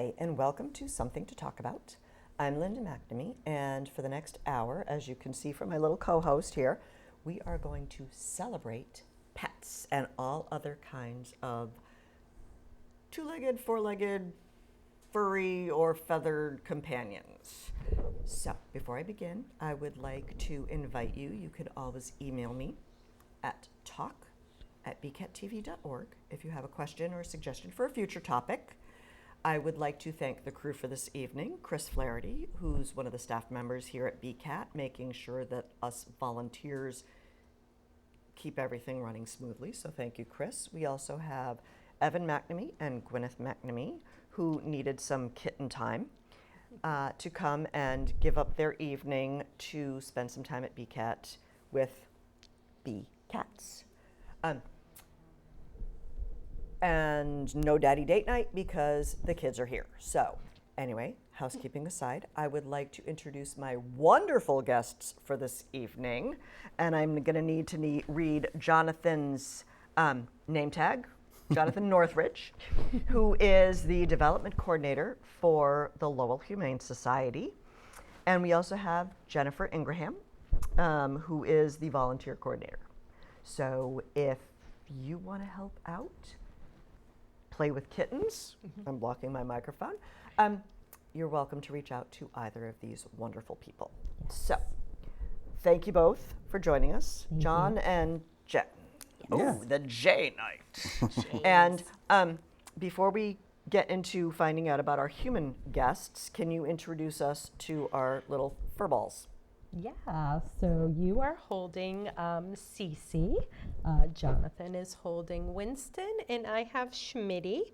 Hi, and welcome to Something to Talk About. I'm Linda McNamee, and for the next hour, as you can see from my little co-host here, we are going to celebrate pets and all other kinds of two-legged, four-legged, furry, or feathered companions. So, before I begin, I would like to invite you. You could always email me at talk@bcattv.org if you have a question or a suggestion for a future topic. I would like to thank the crew for this evening, Chris Flaherty, who's one of the staff members here at BCAT, making sure that us volunteers keep everything running smoothly. So thank you, Chris. We also have Evan McNamee and Gwyneth McNamee, who needed some kitten time to come and give up their evening to spend some time at BCAT with BCats. And no daddy date night because the kids are here. So anyway, housekeeping aside, I would like to introduce my wonderful guests for this evening. And I'm going to need to read Jonathan's name tag, Jonathan Northridge, who is the development coordinator for the Lowell Humane Society. And we also have Jennifer Ingraham, who is the volunteer coordinator. So if you want to help out, play with kittens, I'm blocking my microphone, you're welcome to reach out to either of these wonderful people. So, thank you both for joining us, John and Jen. Oh, the J night. And before we get into finding out about our human guests, can you introduce us to our little furballs? Yeah, so you are holding Cece, Jonathan is holding Winston, and I have Schmitty.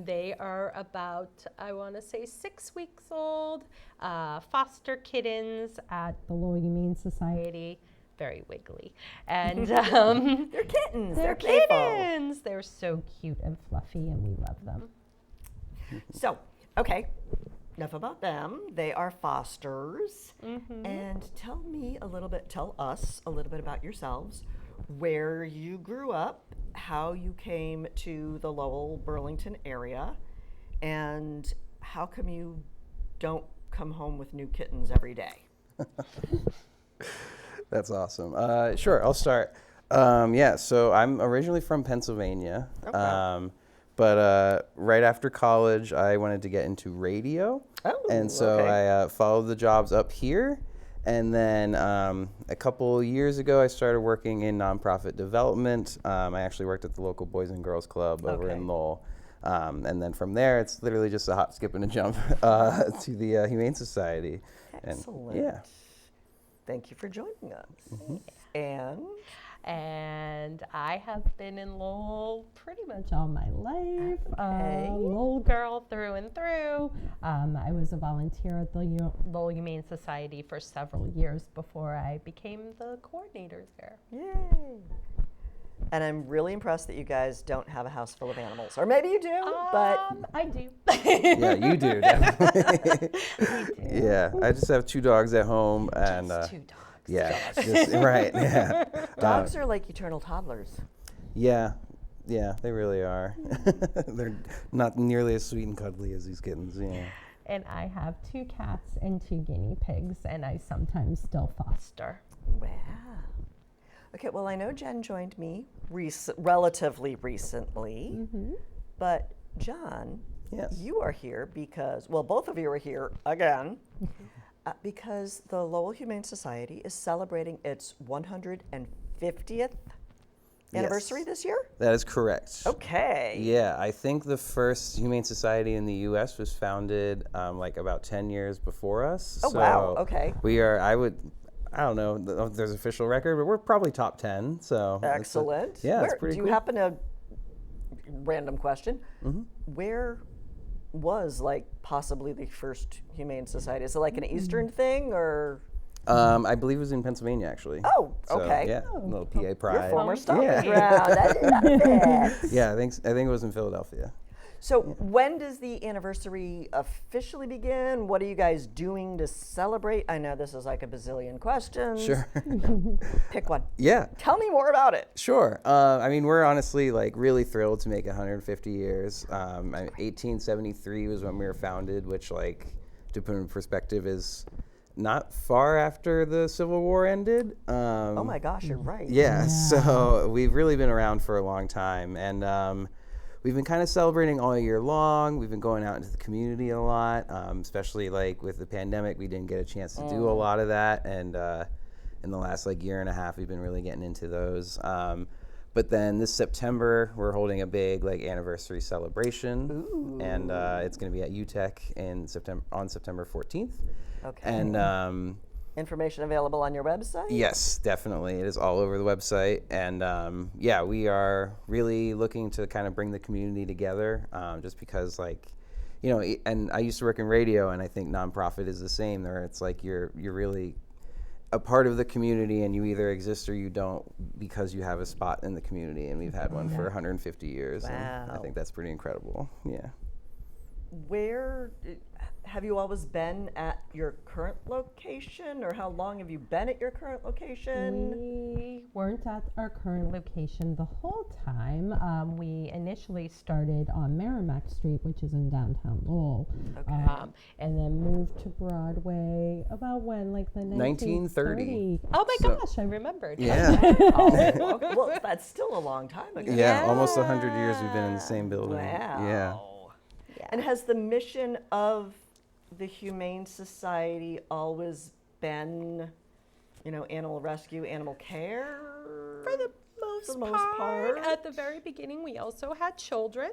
They are about, I want to say, 6 weeks old, foster kittens at the Lowell Humane Society. Very wiggly. And they're kittens. They're kittens. They're so cute and fluffy, and we love them. So, okay. Enough about them. They are fosters. And tell us a little bit about yourselves, where you grew up, how you came to the Lowell, Burlington area, and how come you don't come home with new kittens every day? That's awesome. Sure, I'll start. So I'm originally from Pennsylvania. Okay. But right after college, I wanted to get into radio. And so I followed the jobs up here. And then a couple years ago, I started working in nonprofit development. I actually worked at the local Boys and Girls Club over in Lowell. And then from there, it's literally just a hop, skip, and a jump to the Humane Society. Excellent. Thank you for joining us. And I have been in Lowell pretty much all my life. Lowell girl through and through. I was a volunteer at the Lowell Humane Society for several years before I became the coordinator there. Yay! And I'm really impressed that you guys don't have a house full of animals. Or maybe you do, but... I do. Yeah, you do, definitely. I do. Yeah, I just have 2 dogs at home. And, just 2 dogs. Yeah, right, yeah. Dogs are like eternal toddlers. Yeah, they really are. They're not nearly as sweet and cuddly as these kittens, yeah. And I have 2 cats and 2 guinea pigs, and I sometimes still foster. Wow. Okay, well, I know Jen joined me relatively recently, but John, you are here because, well, both of you are here again. Because the Lowell Humane Society is celebrating its 150th anniversary this year? That is correct. Okay. Yeah, I think the first Humane Society in the U.S. was founded like about 10 years before us. Oh, wow, okay. We are, I don't know if there's an official record, but we're probably top 10. So excellent. it's pretty cool. Do you happen to, random question, where was like possibly the first Humane Society? Is it like an Eastern thing or? I believe it was in Pennsylvania actually. Oh, okay. So, yeah, a little PA pride. Your former stomping ground. I love it. Yeah, I think it was in Philadelphia. So when does the anniversary officially begin? What are you guys doing to celebrate? I know this is like a bazillion questions. Sure. Pick one. Yeah. Tell me more about it. Sure. I mean, we're honestly like really thrilled to make 150 years. 1873 was when we were founded, which, like, to put in perspective, is not far after the Civil War ended. Oh my gosh, you're right. Yeah, so we've really been around for a long time, and we've been kind of celebrating all year long. We've been going out into the community a lot, especially like with the pandemic. We didn't get a chance to do a lot of that, and in the last like year and a half, we've been really getting into those. But then this September, we're holding a big like anniversary celebration, and it's going to be at UTEC on September 14th. Okay. And information available on your website? yes, definitely. It is all over the website. And yeah, we are really looking to kind of bring the community together, just because, like, you know, and I used to work in radio, and I think nonprofit is the same. There, it's like you're really a part of the community, and you either exist or you don't because you have a spot in the community. And we've had one for 150 years. And I think that's pretty incredible. Yeah. Where have you always been at your current location, or how long have you been at your current location? We weren't at our current location the whole time. We initially started on Merrimack Street, which is in downtown Lowell, and then moved to Broadway about when, like the 1930. Oh my gosh, I remembered. Yeah. Well, that's still a long time ago. Yeah, almost 100 years we've been in the same building. Wow. Yeah. And has the mission of the Humane Society always been, you know, animal rescue, animal care? For the most part. At the very beginning, we also had children.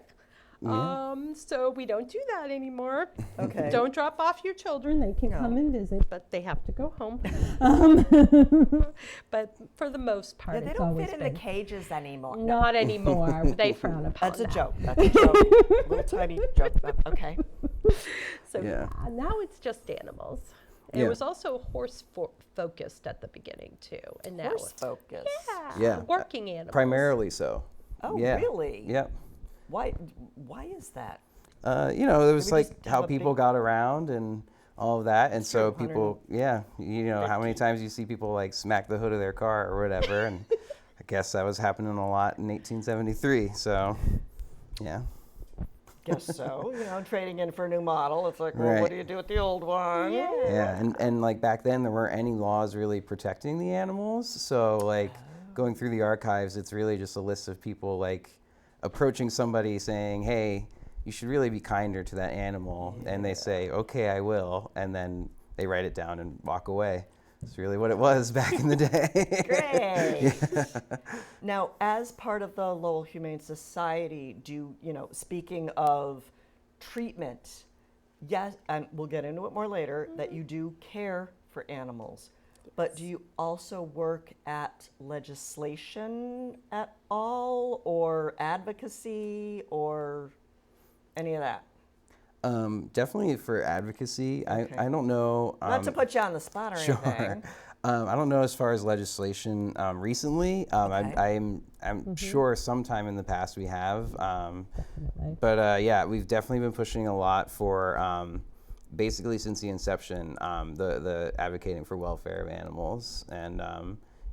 So we don't do that anymore. Okay. Don't drop off your children. They can come and visit, but they have to go home. But for the most part, Yeah, they it's don't always fit in been. the cages anymore. Not anymore. They frown upon That's a that. joke. That's a joke. Little tiny joke. Okay. So Yeah. now it's just animals. It was also horse focused at the beginning too, and now Horse focus. Yeah. working animals. Primarily so. Oh, Yeah. really? Yep. Why is that? You know, it was we just like have how a people big- got around and all of that. And so true, people, you know, how many times you see people like smack the hood of their car or whatever. And I guess that was happening a lot in 1873. So, yeah. Guess so. You know, trading in for a new model. It's like, well, Right. what do you do with the old one? Yeah. And like back then, there weren't any laws really protecting the animals. So, like, going through the archives, it's really just a list of people like approaching somebody saying, hey, you should really be kinder to that animal. And they say, okay, I will. And then they write it down and walk away. It's really what it was back in the day. Great. Now, as part of the Lowell Humane Society, speaking of treatment, yes, and we'll get into it more later, that you do care for animals. But do you also work at legislation at all, or advocacy, or any of that? Definitely for advocacy. Okay. I don't know. Not to put you on the spot or anything. I don't know as far as legislation recently. I'm sure sometime in the past we have. But yeah, we've definitely been pushing a lot for basically since the inception, the advocating for welfare of animals, and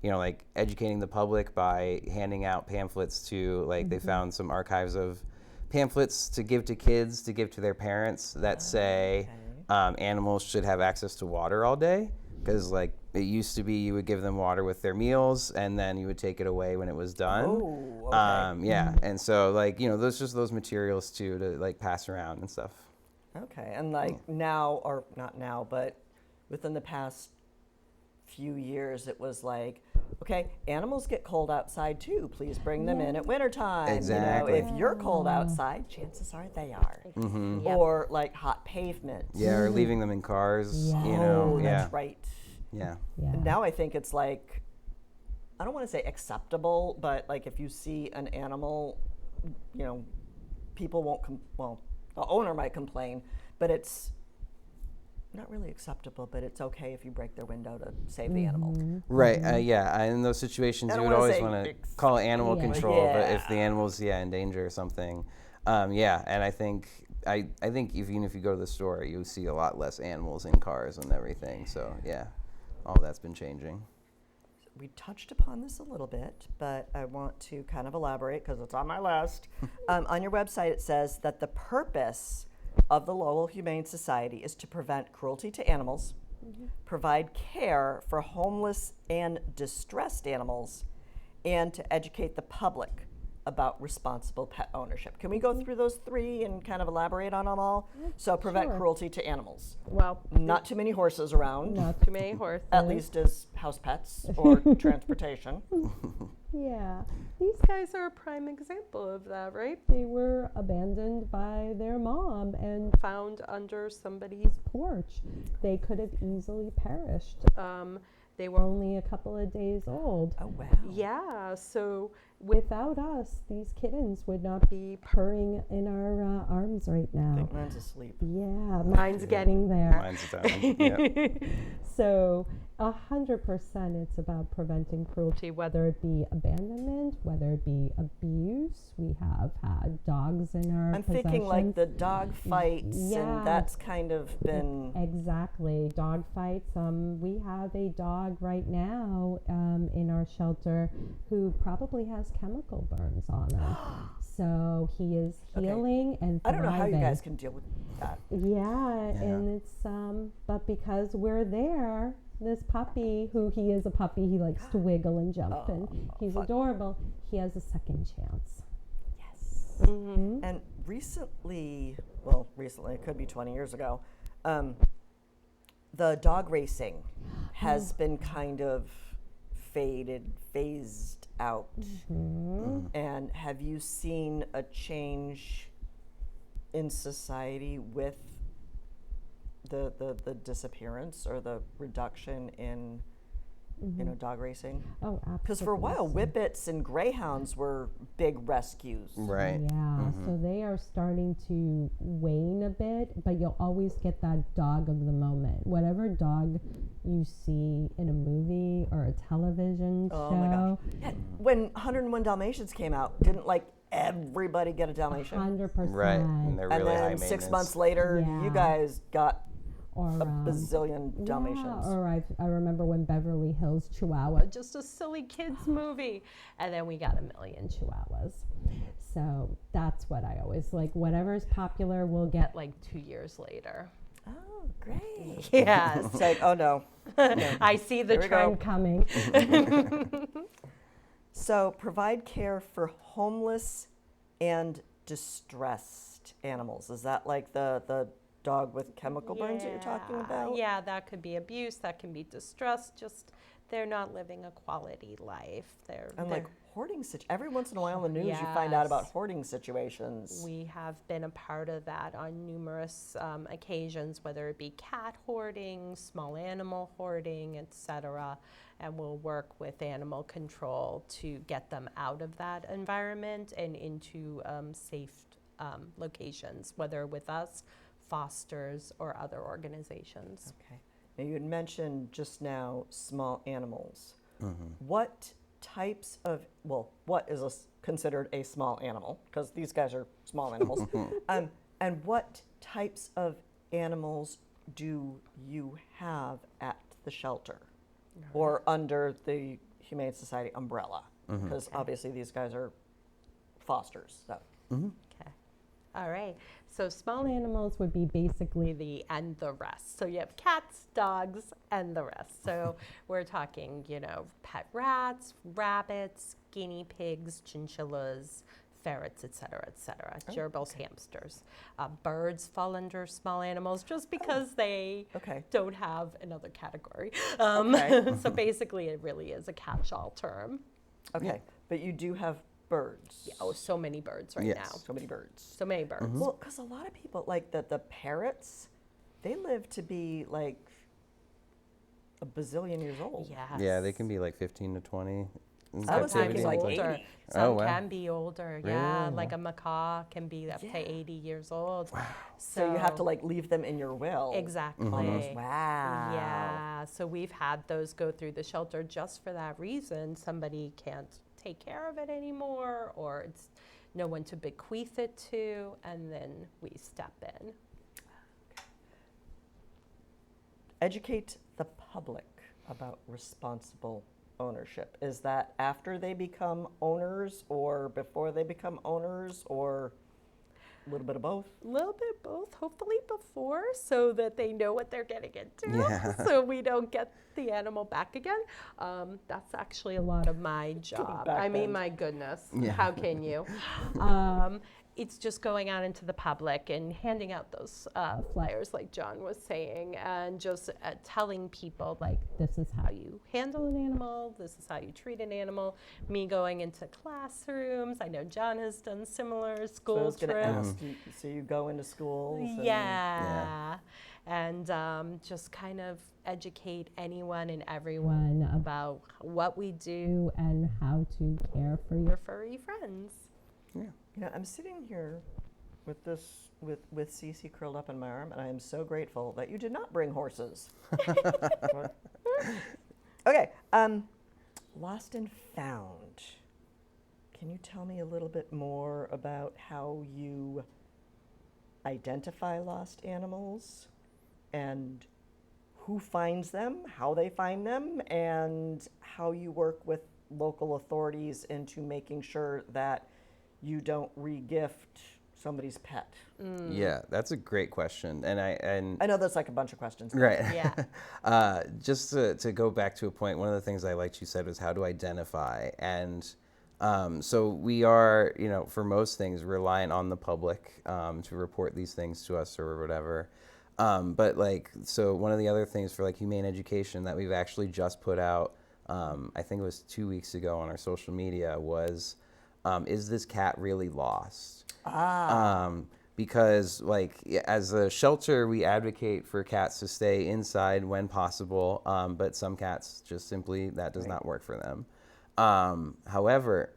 you know, like educating the public by handing out pamphlets to, like, they found some archives of pamphlets to give to kids, to give to their parents, that say animals should have access to water all day, because like it used to be you would give them water with their meals and then you would take it away when it was done. Oh, okay. Yeah, and so, like, you know, those materials too to like pass around and stuff. Okay, and like now, or not now, but within the past few years, it was like, okay, animals get cold outside too. Please bring them in at wintertime. Exactly. You know, if you're cold outside, chances are they are. Mm-hmm. Yep. Or like hot pavement. Yeah, or leaving them in cars. Yeah. You know. Oh, Yeah. that's right. Yeah. And now I think it's like, I don't want to say acceptable, but like if you see an animal, you know, people won't, the owner might complain, but it's not really acceptable, but it's okay if you break their window to save the animal. Right. Yeah. In those situations, I you don't would wanna always say want to call it animal control, but if the Yeah. animal's in danger or something. Yeah, and I think even if you go to the store, you see a lot less animals in cars and everything. So yeah, all that's been changing. We touched upon this a little bit, but I want to kind of elaborate because it's on my list. On your website, it says that the purpose of the Lowell Humane Society is to prevent cruelty to animals, provide care for homeless and distressed animals, and to educate the public about responsible pet ownership. Can we go through those three and kind of elaborate on them all? So prevent Sure. cruelty to animals. Well, Not too many horses around, not too many horses. at least as house pets or transportation. Yeah, these guys are a prime example of that, right? They were abandoned by their mom and found under somebody's porch. They could have easily perished. They were only a couple of days old. Oh, wow. Yeah, so without us, these kittens would not be purring in our arms right I now. think mine's asleep. Yeah, mine's getting there. Mine's down. Yep. So 100% it's about preventing cruelty, whether it be abandonment, whether it be abuse. We have had dogs in our I'm thinking like possession. the dog fights, Yeah. and that's kind of been. Exactly, dog fights. We have a dog right now in our shelter who probably has chemical burns on him. So he is Okay. healing and I don't know how you thriving. guys can deal with that. Yeah, and it's but because we're there, this puppy, who he is a puppy, he likes to wiggle and jump, and he's fun. adorable. He has a second chance. Yes. Mm-hmm. And recently, it could be 20 years ago, the dog racing has been kind of phased out. And have you seen a change in society with the disappearance or the reduction in dog racing? Oh, absolutely. Because for a while, whippets and greyhounds were big rescues. Right. Yeah, so they are starting to wane a bit, but you'll always get that dog of the moment. Whatever dog you see in a movie or a television Oh show. my gosh. Yeah, when 101 Dalmatians came out, didn't like everybody get a Dalmatian? 100%. Right. And they're And really high then 6 maintenance. months later, Yeah. you guys got Or a bazillion Dalmatians. Yeah, or I remember when Beverly Hills Chihuahua, just a silly kids movie, and then we got 1 million Chihuahuas. So that's what I always like. Whatever is popular, we'll get like 2 years later. Oh, great. Yes, It's like, oh no. I see the Here we go. trend coming. So provide care for homeless and distressed animals. Is that like the dog with chemical burns that you're talking about? Yeah, that could be abuse, that can be distress, just they're not living a quality life. And like hoarding every once in a while in the news you find out about Yes. hoarding situations. We have been a part of that on numerous occasions, whether it be cat hoarding, small animal hoarding, etc. And we'll work with animal control to get them out of that environment and into safe locations, whether with us, fosters, or other organizations. Okay. Now you had mentioned just now small animals. What types of, what is considered a small animal? Because these guys are small animals. And what types of animals do you have at the shelter or under the Humane Society umbrella? Because obviously these guys are fosters. So. Okay. All right. So small animals would be basically the rest. So you have cats, dogs, and the rest. So we're talking, pet rats, rabbits, guinea pigs, chinchillas, ferrets, et cetera, gerbils, hamsters. Birds fall under small animals just because they don't have another category. So basically it really is a catch-all term. Okay. But you do have birds. Yeah, oh, so many birds right now. So many birds. So many birds. Well, because a lot of people, like the parrots, they live to be like a bazillion years old. Yes. Yeah, they can be like 15 to 20. in I would say captivity. like older. 80. Some Oh, wow. can be older. Yeah, Really? like a macaw can be up to 80 years old. Wow. So you have to like leave them in your will. Exactly. Almost. Wow. Yeah. So we've had those go through the shelter just for that reason. Somebody can't take care of it anymore, or it's know when to bequeath it to, and then we step in. Educate the public about responsible ownership. Is that after they become owners or before they become owners, or a little bit of both? A little bit both, hopefully before, so that they know what they're getting into, Yeah. so we don't get the animal back again. That's actually a lot of my job. back I mean, then. my goodness, Yeah. how can you? It's just going out into the public and handing out those flyers, like John was saying, and just telling people, like, this is how you handle an animal, this is how you treat an animal. Me going into classrooms, I know John has done similar So I school was going to trips. ask, so you go into schools? and- Yeah. And just kind of educate anyone and everyone about what we do and how to care for your furry friends. Yeah. You know, I'm sitting here with this, with Cece curled up in my arm, and I am so grateful that you did not bring horses. Okay, lost and found. Can you tell me a little bit more about how you identify lost animals and who finds them, how they find them, and how you work with local authorities into making sure that you don't re-gift somebody's pet? Yeah, that's a great question. And I know that's like a bunch of questions. Right. Yeah. Just to go back to a point, one of the things I liked you said was how to identify. And so we are, you know, for most things, reliant on the public to report these things to us or whatever. But like, so one of the other things for like humane education that we've actually just put out, I think it was 2 weeks ago on our social media, was, is this cat really lost? Because like as a shelter, we advocate for cats to stay inside when possible, but some cats just simply, that does not work for them. However,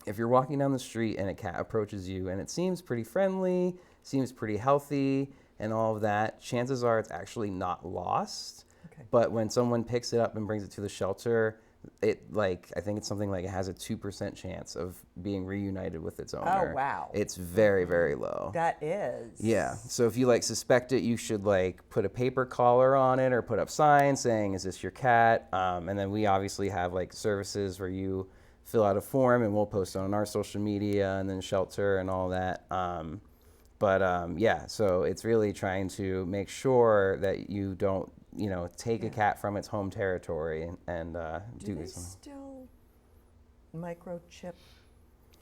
if you're walking down the street and a cat approaches you and it seems pretty friendly, seems pretty healthy and all of that, chances are it's actually not lost. Okay. But when someone picks it up and brings it to the shelter, it like, I think it's something like it has a 2% chance of being reunited with its owner. Oh, wow. It's very, very low. That is. Yeah. So if you like suspect it, you should like put a paper collar on it or put up signs saying, is this your cat? And then we obviously have like services where you fill out a form and we'll post it on our social media and then shelter and all that. Yeah, so it's really trying to make sure that you don't, you know, take a cat from its home territory and Do they something. still microchip?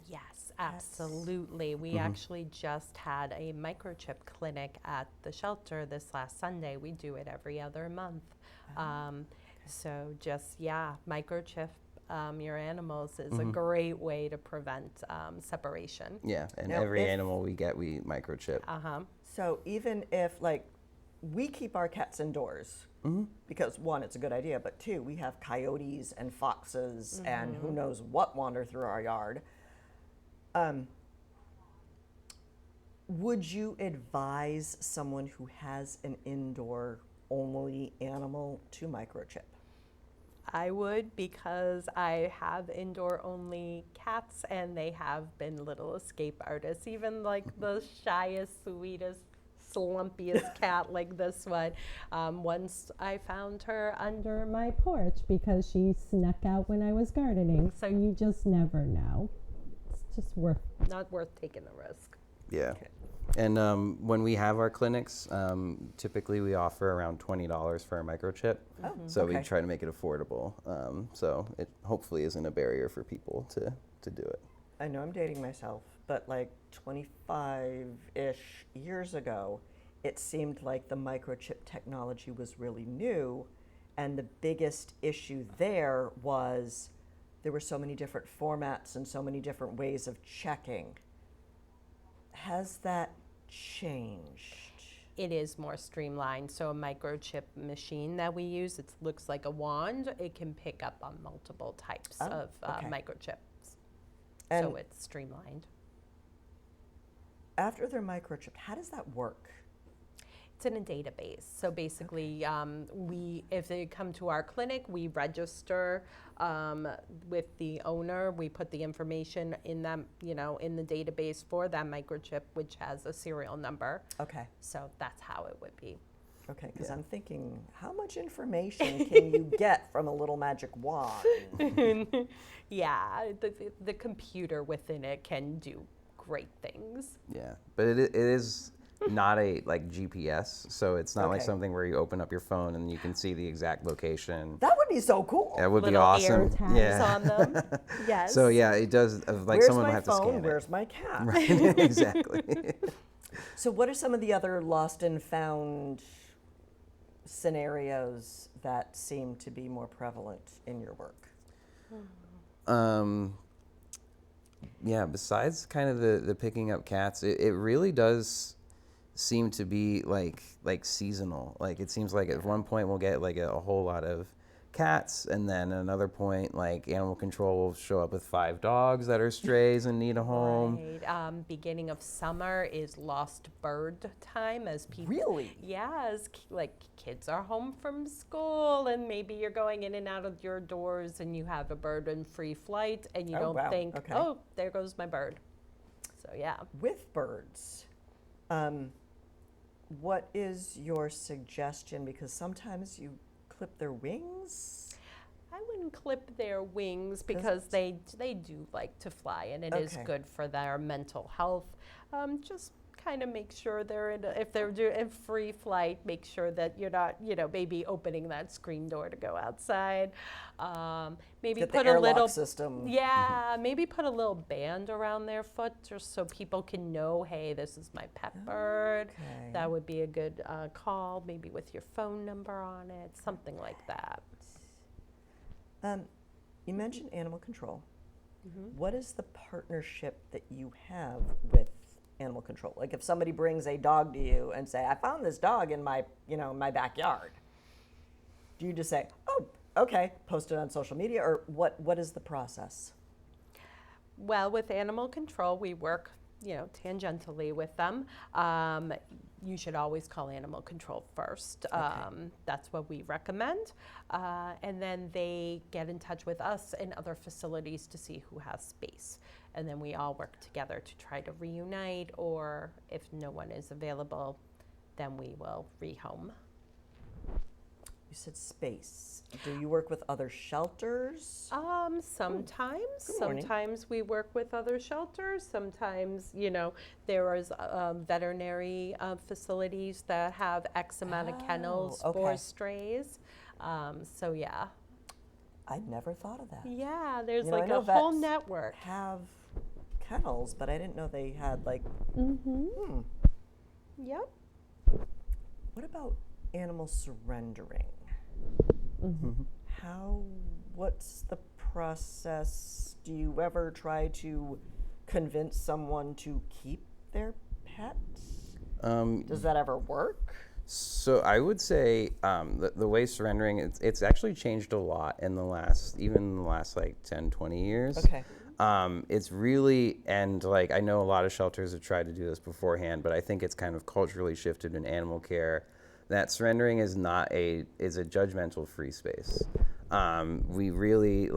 Yes, absolutely. We actually just had a microchip clinic at the shelter this last Sunday. We do it every other month. So just, microchip your animals is a great way to prevent separation. Yeah, and Now, every if- animal we get, we microchip. So even if, like, we keep our cats indoors, because one, it's a good idea, but two, we have coyotes and foxes and who knows what wander through our yard. Would you advise someone who has an indoor only animal to microchip? I would, because I have indoor only cats and they have been little escape artists, even like the shyest, sweetest, slumpiest cat like this one. Once I found her under my porch because she snuck out when I was gardening. So you just never know. It's just not worth taking the risk. Yeah. Okay. And when we have our clinics, typically we offer around $20 for a microchip. Oh, So we okay. try to make it affordable. So it hopefully isn't a barrier for people to do it. I know I'm dating myself, but like 25-ish years ago, it seemed like the microchip technology was really new, and the biggest issue there was there were so many different formats and so many different ways of checking. Has that changed? It is more streamlined. So a microchip machine that we use, it looks like a wand. It can pick up on multiple types of okay. microchips. And so it's streamlined. after they're microchipped, how does that work? It's in a database. So basically, if they come to our clinic, we register with the owner. We put the information in them, in the database for that microchip, which has a serial number. Okay. So that's how it would be. Okay, because I'm thinking, how much information can you get from a little magic wand? Yeah, the computer within it can do great things. Yeah, but it is not a GPS, so it's not like Okay. something where you open up your phone and you can see the exact location. That would be so cool. That would be Little awesome. air tags Yeah. on them. Yes. So yeah, it does. Like Where's someone my would have to phone? scan it. Where's my cat? Right. Exactly. So what are some of the other lost and found scenarios that seem to be more prevalent in your work? Yeah. Besides kind of the picking up cats, it really does seem to be like seasonal. Like it seems like at one point we'll get like a whole lot of cats, and then at another point like animal control will show up with 5 dogs that are strays and need a home. Right. Beginning of summer is lost bird time as people. Really? Yeah, as kids are home from school and maybe you're going in and out of your doors and you have a bird in free flight and you Oh, don't wow. think, Okay. oh, there goes my bird. So yeah. With birds, what is your suggestion? Because sometimes you clip their wings. I wouldn't clip their wings because they do like to fly and it is Okay. good for their mental health. Just kind of make sure if they're in free flight, make sure that you're not, maybe opening that screen door to go outside. Maybe Get put the a airlock little system. Yeah, maybe put a little band around their foot just so people can know, hey, this is my pet bird. Okay. That would be a good call, maybe with your phone number on it, something like that. You mentioned animal control. Mm-hmm. What is the partnership that you have with animal control? Like if somebody brings a dog to you and say, I found this dog in my, my backyard. Do you just say, oh, okay, post it on social media, or what is the process? Well, with animal control, we work, tangentially with them. You should always call animal control first. That's what we recommend. And then they get in touch with us and other facilities to see who has space. And then we all work together to try to reunite, or if no one is available, then we will rehome. You said space. Do you work with other shelters? Sometimes. Good morning. Sometimes we work with other shelters. Sometimes, there is veterinary facilities that have X amount of kennels Oh, for okay. strays. So yeah. I never thought of that. Yeah, there's I like know a whole vets network. have kennels, but I didn't know they had like, Yep. what about animal surrendering? What's the process? Do you ever try to convince someone to keep their pet? Does that ever work? So I would say the way surrendering, it's actually changed a lot in the last like 10, 20 years. Okay. It's really, and like I know a lot of shelters have tried to do this beforehand, but I think it's kind of culturally shifted in animal care that surrendering is a judgmental free space. We really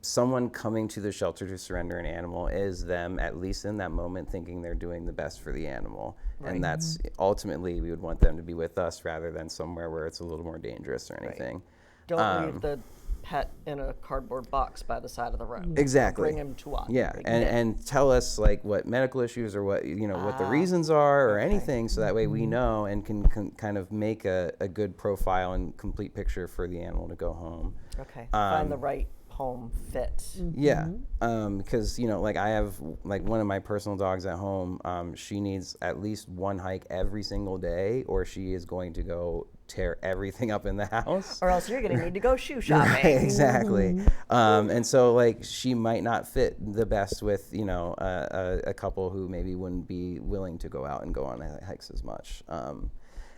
someone coming to the shelter to surrender an animal is them, at least in that moment, thinking they're doing the best for the animal. Right. And that's ultimately, we would want them to be with us rather than somewhere where it's a little more dangerous or anything. Don't leave the pet in a cardboard box by the side of the road. Exactly. Bring him to us. Yeah, and tell us what medical issues or what what the reasons are or anything, so that way we know and can kind of make a good profile and complete picture for the animal to go home. Okay. Find the right home fit. Yeah, because I have one of my personal dogs at home. She needs at least one hike every single day, or she is going to go tear everything up in the house. Or else you're going to need to go shoe shopping. Right, exactly. And so she might not fit the best with a couple who maybe wouldn't be willing to go out and go on hikes as much.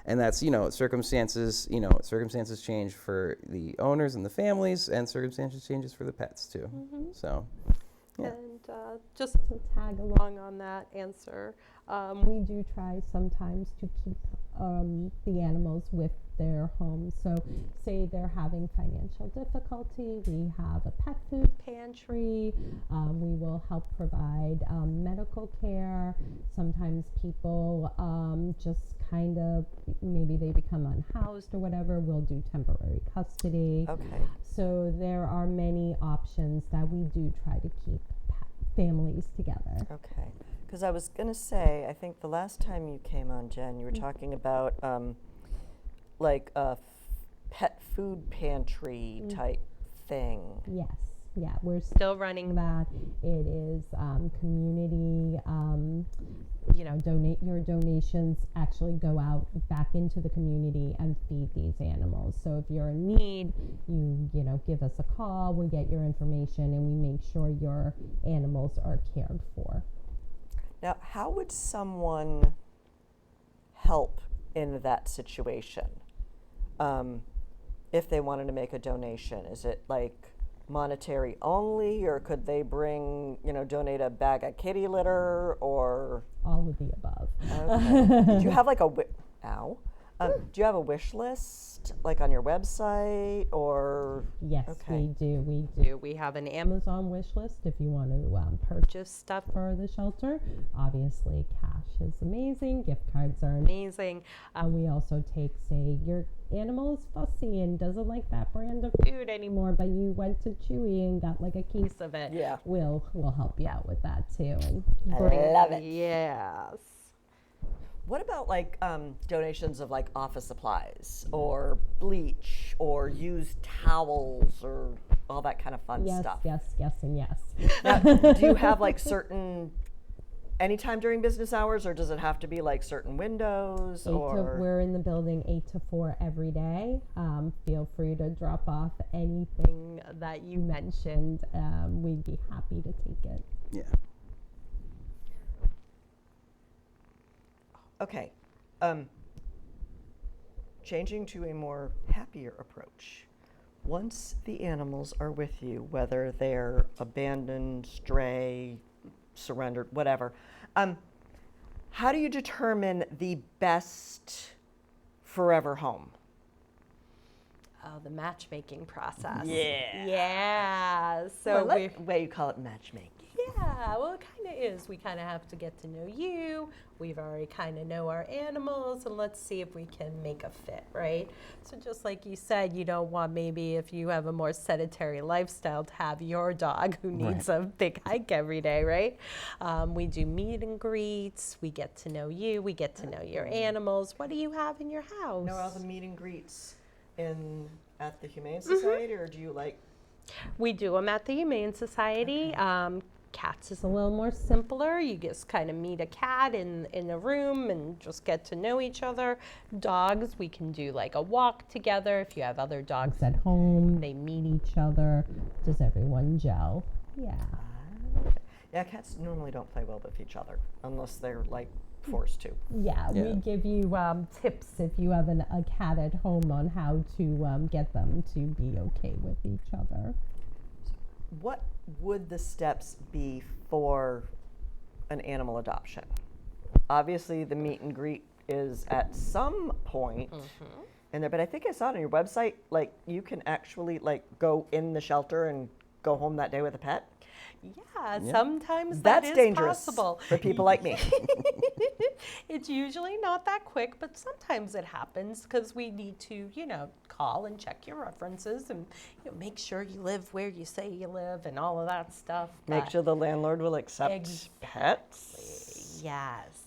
And that's circumstances change for the owners and the families, and circumstances changes for the pets too. So yeah. And just to tag along on that answer, we do try sometimes to keep the animals with their homes. So say they're having financial difficulty, we have a pet food pantry. We will help provide medical care. Sometimes people just kind of, maybe they become unhoused or whatever, we'll do temporary custody. Okay. So there are many options that we do try to keep families together. Okay. Because I was going to say, I think the last time you came on, Jen, you were talking about like a pet food pantry type thing. Yes, yeah, we're still running that. It is community, your donations actually go out back into the community and feed these animals. So if you're in need, you give us a call, we get your information, and we make sure your animals are cared for. Now, how would someone help in that situation? If they wanted to make a donation, is it like monetary only, or could they donate a bag of kitty litter, or all of the above? Okay. Do you have like do you have a wish list, like on your website, or? Yes, okay. We do. We have an Amazon wish list if you want to purchase stuff for the shelter. Obviously, cash is amazing. Gift cards are amazing. We also take, say, your animal is fussy and doesn't like that brand of food anymore, but you went to Chewy and got like a case of it. Yeah. We'll help you out with that too. I love it. Yes. What about like donations of like office supplies or bleach or used towels or all that kind of fun stuff? Yes, and yes. Now, do you have like certain anytime during business hours, or does it have to be like certain windows? We're in the building 8 to 4 every day. Feel free to drop off anything that you mentioned. We'd be happy to take it. Yeah. Okay, changing to a more happier approach. Once the animals are with you, whether they're abandoned, stray, surrendered, whatever, how do you determine the best forever home? Oh, the matchmaking process. Yeah. Yeah. So way you call it matchmaking. Yeah, well, it kind of is. We kind of have to get to know you. We've already kind of know our animals, and let's see if we can make a fit, right? So just like you said, you don't want, maybe if you have a more sedentary lifestyle, to have your dog who needs a big hike every day, right? We do meet and greets. We get to know you. We get to know your animals. What do you have in your house? Know all the meet and greets at the Humane Society, or do you like? We do them at the Humane Society. Okay. Cats is a little more simpler. You just kind of meet a cat in a room and just get to know each other. Dogs, we can do like a walk together. If you have other dogs at home, they meet each other. Does everyone gel? Yeah. Yeah, cats normally don't play well with each other unless they're like forced to. Yeah, we give you tips if you have a cat at home on how to get them to be okay with each other. What would the steps be for an animal adoption? Obviously, the meet and greet is at some point in there, but I think I saw it on your website, like you can actually like go in the shelter and go home that day with a pet. Yeah, sometimes that's is dangerous possible for people like me. It's usually not that quick, but sometimes it happens because we need to, call and check your references and make sure you live where you say you live and all of that stuff. Make sure the landlord will accept pets. Yes.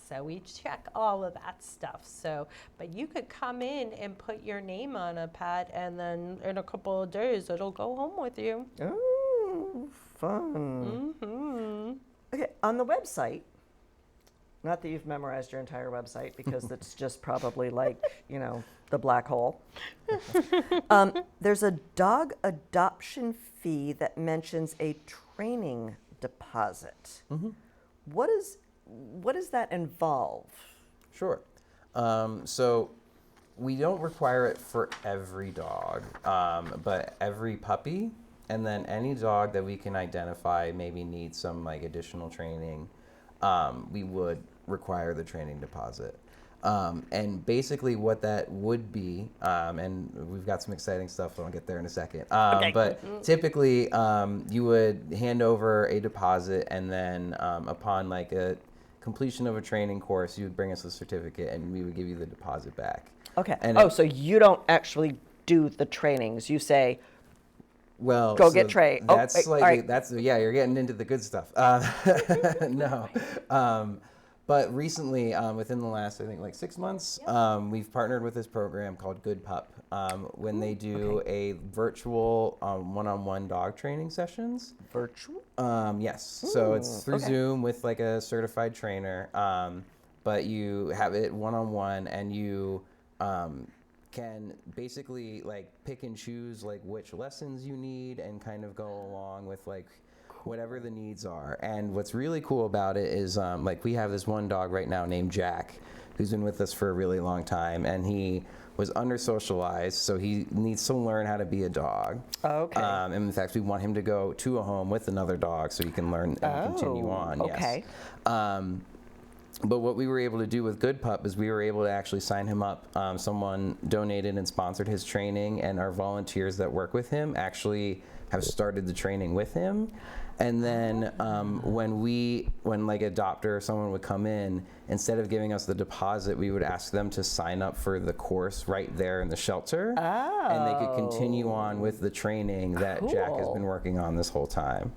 So we check all of that stuff. So, but you could come in and put your name on a pet, and then in a couple of days, it'll go home with you. Oh, fun. Okay, on the website, not that you've memorized your entire website because it's just probably like, the black hole. There's a dog adoption fee that mentions a training deposit. What does that involve? Sure. So we don't require it for every dog, but every puppy and then any dog that we can identify maybe needs some like additional training, we would require the training deposit. And basically what that would be, and we've got some exciting stuff, so I'll get there in a second. But typically, you would hand over a deposit, and then upon like a completion of a training course, you would bring us a certificate, and we would give you the deposit back. Okay. And so you don't actually do the trainings. You say, well, go so get Trey. That's wait, slightly, all right. that's, yeah, you're getting into the good stuff. No. But recently, within the last, I think, like 6 months, we've partnered with this program called Good Pup, when they do a virtual one-on-one dog training sessions. Virtual? Yes. So it's through Zoom with like a certified trainer, but you have it one-on-one, and you can basically like pick and choose like which lessons you need and kind of go along with like whatever the needs are. And what's really cool about it is like we have this one dog right now named Jack, who's been with us for a really long time, and he was under socialized, so he needs to learn how to be a dog. Okay. And in fact, we want him to go to a home with another dog so he can learn and continue on. Okay. Yes. But what we were able to do with Good Pup is we were able to actually sign him up. Someone donated and sponsored his training, and our volunteers that work with him actually have started the training with him. And then when like a doctor or someone would come in, instead of giving us the deposit, we would ask them to sign up for the course right there in the shelter. Oh. And they could continue on with the training that Jack has been working on this whole time.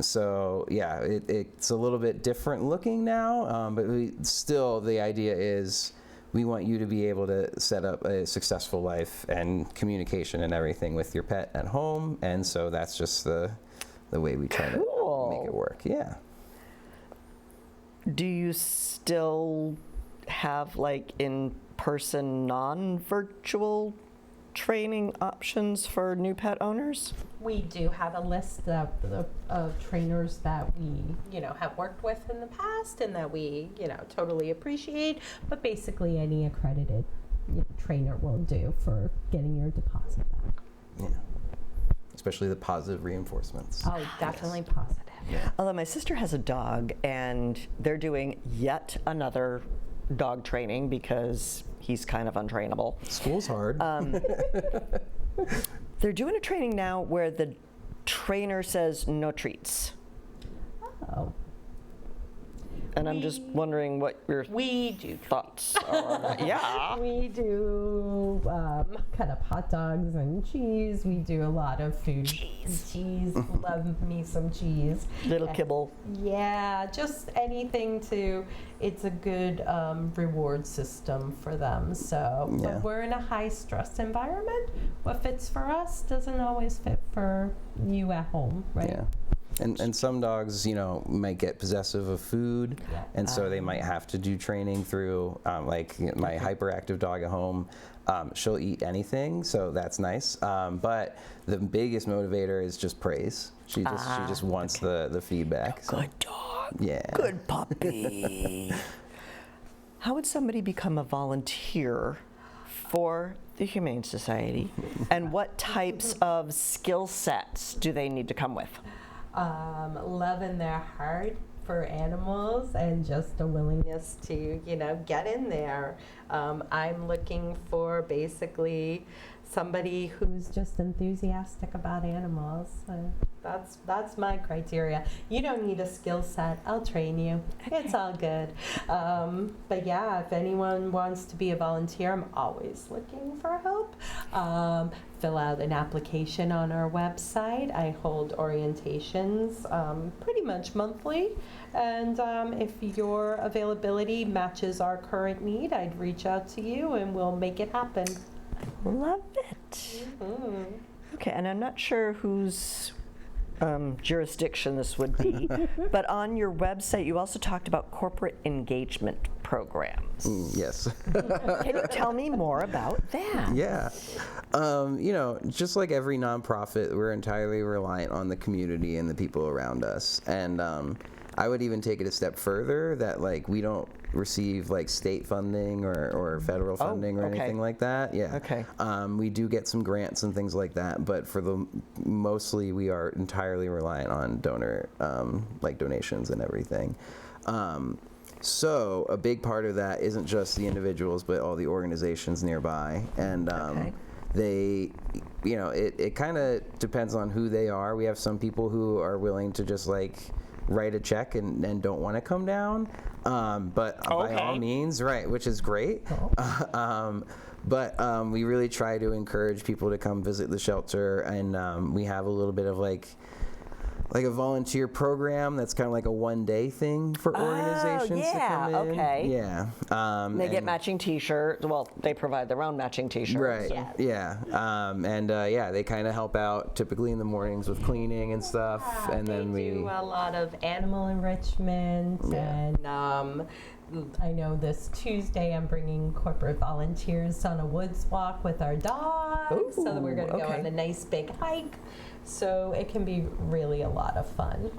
So yeah, it's a little bit different looking now, but still the idea is we want you to be able to set up a successful life and communication and everything with your pet at home. And so that's just the way we try to make it work. Yeah. Do you still have like in-person, non-virtual training options for new pet owners? We do have a list of trainers that we, have worked with in the past and that we, totally appreciate. But basically, any accredited trainer will do for getting your deposit back. Yeah. Especially the positive reinforcements. Oh, definitely positive. Yeah. Although my sister has a dog, and they're doing yet another dog training because he's kind of untrainable. School's hard. They're doing a training now where the trainer says no treats. Oh. And I'm just wondering what your We do thoughts are on that. Yeah. We do cut up hot dogs and cheese. We do a lot of food. Cheese. Love me some cheese. Little kibble. Yeah, just anything it's a good reward system for them. So, Yeah. but we're in a high stress environment. What fits for us doesn't always fit for you at home, right? Yeah. And some dogs, might get possessive of food, and so they might have to do training through, like my hyperactive dog at home. She'll eat anything, so that's nice. But the biggest motivator is just praise. She just wants the feedback. So. Good dog. Yeah. Good puppy. How would somebody become a volunteer for the Humane Society, and what types of skill sets do they need to come with? Love in their heart for animals and just a willingness to, get in there. I'm looking for basically somebody who's just enthusiastic about animals. That's my criteria. You don't need a skill set. I'll train you. It's all good. But yeah, if anyone wants to be a volunteer, I'm always looking for help. Fill out an application on our website. I hold orientations pretty much monthly. And if your availability matches our current need, I'd reach out to you and we'll make it happen. Love it. Mm-hmm. Okay, and I'm not sure whose jurisdiction this would be, but on your website you also talked about corporate engagement programs. Yes. Can you tell me more about that? Yeah. Just like every nonprofit, we're entirely reliant on the community and the people around us. And I would even take it a step further that like we don't receive like state funding or federal funding or okay. anything like that. Yeah. Okay. We do get some grants and things like that, but for the mostly we are entirely reliant on donor like donations and everything. So a big part of that isn't just the individuals, but all the organizations nearby, and they, you know, it kind of depends on who they are. We have some people who are willing to just like write a check and don't want to come down, but by all means, right, which is great. But we really try to encourage people to come visit the shelter, and we have a little bit of like a volunteer program that's kind of like a one-day thing for organizations to come in. Okay. Yeah. They get matching T-shirts. Well, they provide their own matching T-shirts. Right. Yeah. Yeah, they kind of help out typically in the mornings with cleaning and stuff, and then we do a lot of animal enrichment, and I know this Tuesday I'm bringing corporate volunteers on a woods walk with our dogs, so that we're going to go on a nice big hike. So it can be really a lot of fun.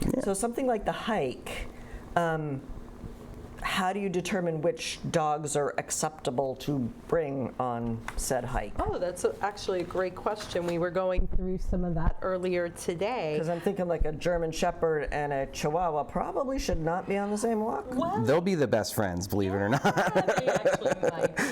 Yeah. So something like the hike, how do you determine which dogs are acceptable to bring on said hike? Oh, that's actually a great question. We were going through some of that earlier today. Because I'm thinking like a German Shepherd and a Chihuahua probably should not be on the same walk. Well, they'll be the best friends, believe it or not. they actually might be.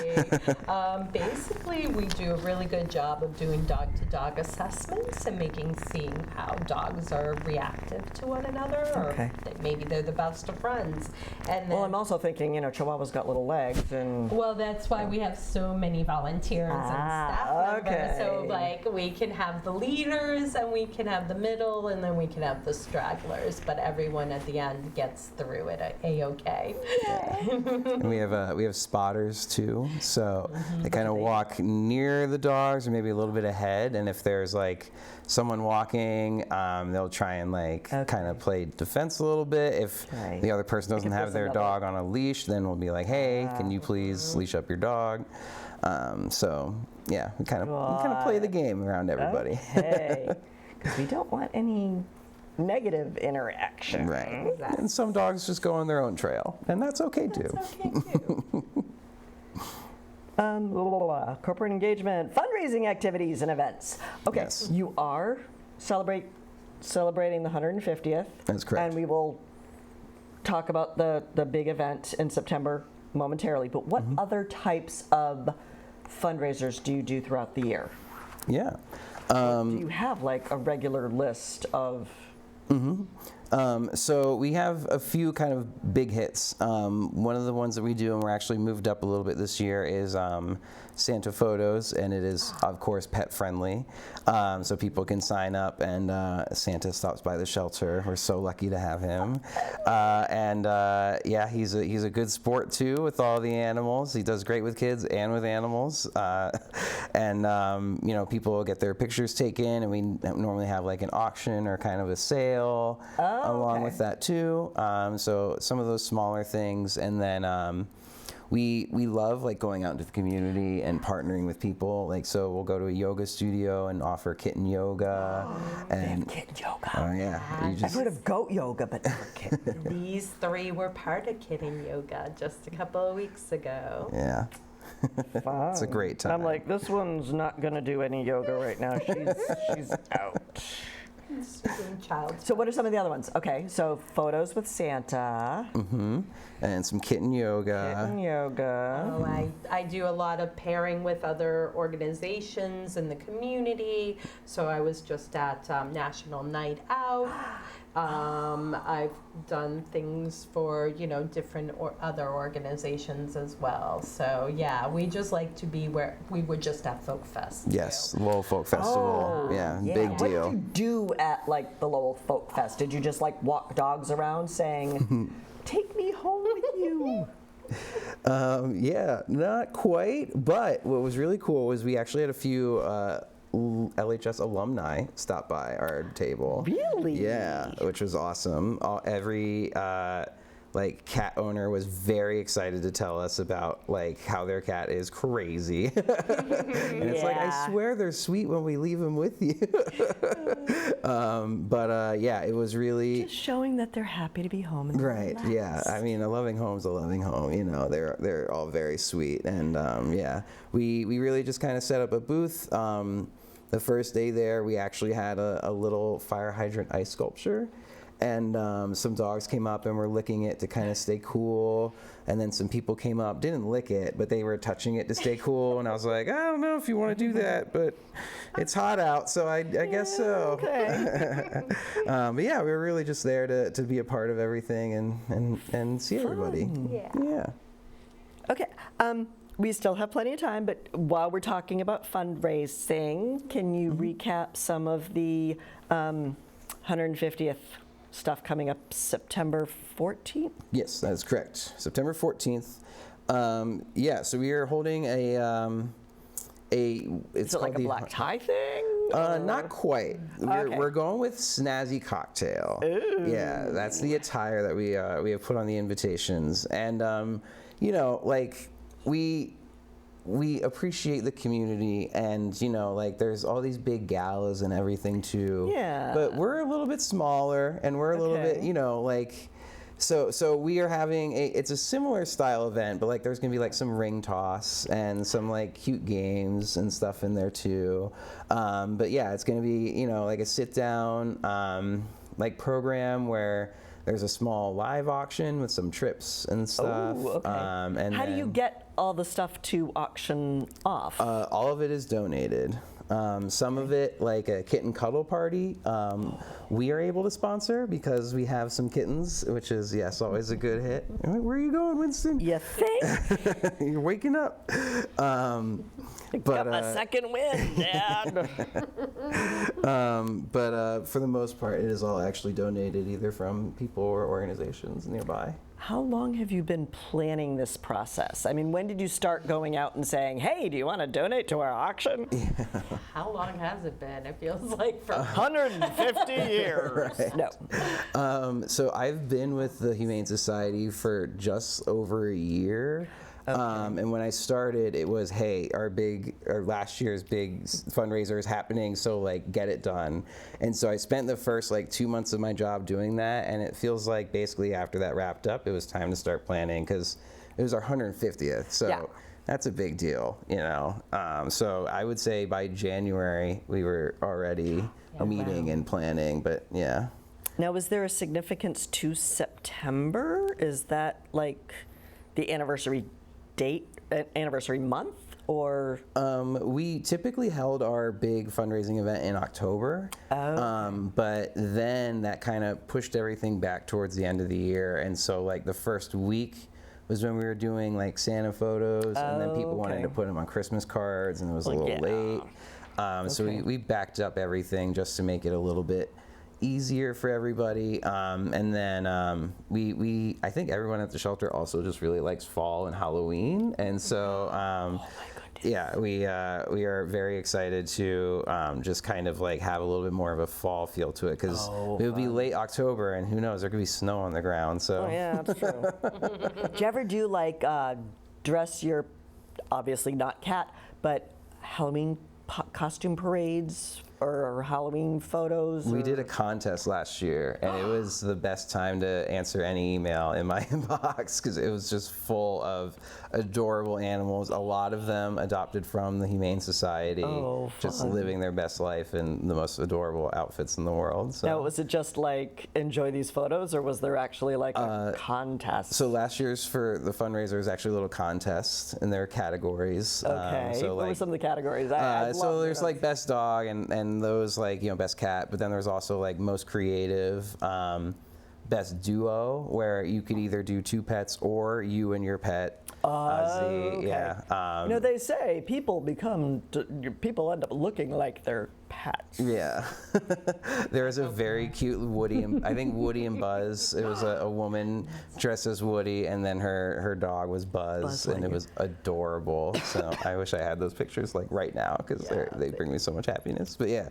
Basically, we do a really good job of doing dog-to-dog assessments and seeing how dogs are reactive to one another, or that maybe they're the best of friends. And then, well, I'm also thinking, you know, Chihuahua's got little legs, and well, that's why we have so many volunteers and staff members. So like we can have the leaders, and we can have the middle, and then we can have the stragglers. But everyone at the end gets through it a-okay. And we have spotters too, so they kind of walk near the dogs or maybe a little bit ahead, and if there's like someone walking, they'll try and like kind of play defense a little bit. If the other person doesn't have their dog on a leash, then we'll be like, hey, can you please leash up your dog? So yeah, we kind of play the game around everybody. Because we don't want any negative interaction. Right. Exactly. And some dogs just go on their own trail, and that's okay too. Corporate engagement, fundraising activities and events. Okay, Yes. You are celebrating the 150th. That's correct. And we will talk about the big event in September momentarily. But what other types of fundraisers do you do throughout the year? Yeah. Do you have like a regular list of? So we have a few kind of big hits. One of the ones that we do, and we're actually moved up a little bit this year, is Santa photos, and it is of course pet friendly, so people can sign up, and Santa stops by the shelter. We're so lucky to have him, and yeah, he's a good sport too with all the animals. He does great with kids and with animals, and you know, people will get their pictures taken, and we normally have like an auction or kind of a sale along with that too. So some of those smaller things, and then we love like going out into the community and partnering with people. Like, so we'll go to a yoga studio and offer kitten yoga. And kitten yoga. Oh yeah. I've heard of goat yoga, but never kitten. These three were part of kitten yoga just a couple of weeks ago. Yeah. It's a great time. I'm like, this one's not gonna do any yoga right now. She's out. So what are some of the other ones? Okay, so photos with Santa. And some kitten yoga. Kitten yoga. Oh, I do a lot of pairing with other organizations in the community. So I was just at National Night Out. I've done things for, you know, different other organizations as well. So yeah, we just like to be where we were just at Folk Fest. Yes, Lowell Folk Festival. Yeah, big deal. What did you do at like the Lowell Folk Fest? Did you just like walk dogs around saying, "Take me home with you"? Yeah, not quite. But what was really cool was we actually had a few LHS alumni stop by our table. Really? Yeah, which was awesome. Every like cat owner was very excited to tell us about like how their cat is crazy. And it's like, I swear they're sweet when we leave them with you. Yeah, it was really just showing that they're happy to be home. And right. relaxed. Yeah, I mean, a loving home's a loving home. You know, they're all very sweet, and yeah, we really just kind of set up a booth. The first day there, we actually had a little fire hydrant ice sculpture. And some dogs came up and were licking it to kind of stay cool. And then some people came up, didn't lick it, but they were touching it to stay cool. And I was like, I don't know if you want to do that, but it's hot out, so I guess so. Okay. But yeah, we were really just there to be a part of everything and see everybody. Yeah. Okay. We still have plenty of time, but while we're talking about fundraising, can you recap some of the 150th stuff coming up September 14th? Yes, that is correct. September 14th. Yeah, so we are holding it's Is it like a black tie thing? Not quite. We're going with snazzy cocktail. Ooh. Yeah, that's the attire that we have put on the invitations, and you know, like we appreciate the community, and you know, like there's all these big galas and everything too. Yeah. But we're a little bit smaller, and we're a little bit, you know, like. So we are having it's a similar style event, but like there's gonna be like some ring toss and some like cute games and stuff in there too. But yeah, it's gonna be, you know, like a sit down like program where there's a small live auction with some trips and stuff. Oh, okay. And How do you then, get all the stuff to auction off? all of it is donated. Some of it, like a kitten cuddle party, we are able to sponsor because we have some kittens, which is, yes, always a good hit. Where are you going, Winston? You think? You're waking up. Got my second win, Dad. But for the most part, it is all actually donated either from people or organizations nearby. How long have you been planning this process? I mean, when did you start going out and saying, hey, do you want to donate to our auction? How long has it been? It feels like for 150 years. Right. No. So I've been with the Humane Society for just over a year. And when I started, it was, hey, our last year's big fundraiser is happening, so like get it done. And so I spent the first like 2 months of my job doing that, and it feels like basically after that wrapped up, it was time to start planning because it was our 150th. So that's a big deal, you know. So I would say by January we were already meeting and planning, but yeah. Now, is there a significance to September? Is that like the anniversary date, anniversary month, or? We typically held our big fundraising event in October, but then that kind of pushed everything back towards the end of the year, and so like the first week was when we were doing like Santa photos, and then people wanted to put them on Christmas cards, and it was a little late. So we backed up everything just to make it a little bit easier for everybody, and then I think everyone at the shelter also just really likes fall and Halloween, and so yeah, we are very excited to just kind of like have a little bit more of a fall feel to it because it would be late October, and who knows, there could be snow on the ground. So yeah, that's true. Do you ever do like dress your, obviously not cat, but Halloween costume parades or Halloween photos? We did a contest last year, and it was the best time to answer any email in my inbox because it was just full of adorable animals, a lot of them adopted from the Humane Society, just living their best life in the most adorable outfits in the world. So. Now, was it just like enjoy these photos, or was there actually like a contest? So last year's for the fundraiser is actually a little contest, and there are categories. Okay, so what were some of the categories? So there's like best dog and those like, you know, best cat, but then there's also like most creative, best duo, where you could either do two pets or you and your pet. Yeah. You know, they say people end up looking like their pets. Yeah. There was a very cute Woody and I think Woody and Buzz. It was a woman dressed as Woody, and then her dog was Buzz, and it was adorable. So I wish I had those pictures like right now because they bring me so much happiness. But yeah,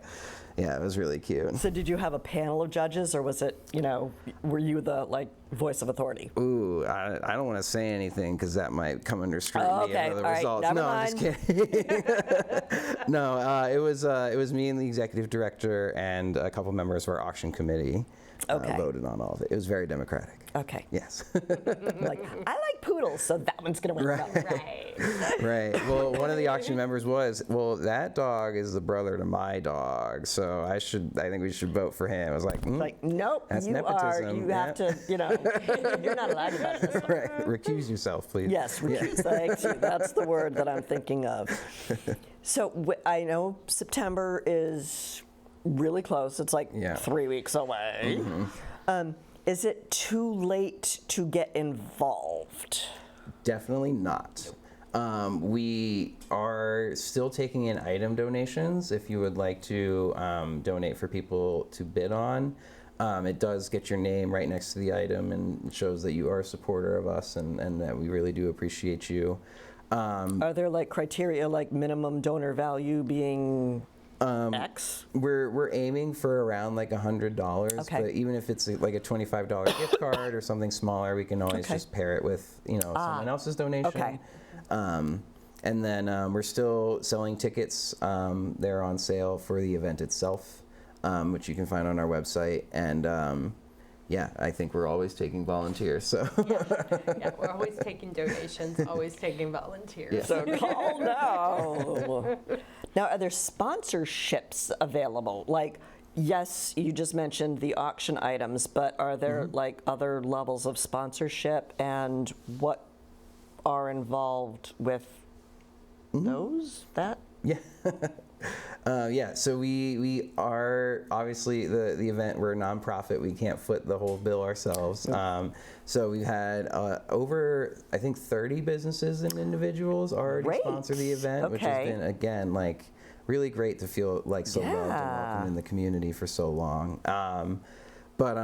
it was really cute. So did you have a panel of judges, or was it, you know, were you the like voice of authority. Ooh, I don't want to say anything because that might come under scrutiny Okay, of the all right, results. never No, I'm just mind. kidding. No, it was me and the executive director and a couple members of our auction committee Okay. voted on all of it. It was very democratic. Okay. Yes. Like, I like poodles, so that one's going to win. Right. Right. Well, one of the auction members was, well, that dog is the brother to my dog, so I think we should vote for him. I was like, Like, nope, that's you nepotism. you have to, you're not allowed to vote this one. Right. Recuse yourself, please. Yes, recuse. Thank you. That's the word that I'm thinking of. So I know September is really close. It's like 3 weeks away. Is it too late to get involved? Definitely not. We are still taking in item donations if you would like to donate for people to bid on. It does get your name right next to the item and shows that you are a supporter of us and that we really do appreciate you. Are there like criteria like minimum donor value being X? We're aiming for around like $100, Okay. but even if it's like a $25 gift card or something smaller, we can always just pair it with someone else's donation. Okay. And then we're still selling tickets. They're on sale for the event itself, which you can find on our website. And I think we're always taking volunteers. So Yeah, we're always taking donations, always taking volunteers. So call now. Now, are there sponsorships available? Like, yes, you just mentioned the auction items, but are there like other levels of sponsorship, and what are involved with those? That? Yeah. So we are obviously the event. We're a nonprofit. We can't foot the whole bill ourselves. So we've had over, I think, 30 businesses and individuals already Great. sponsor the event, which has been, again, like really great to feel like so loved and welcome in the community for so long. But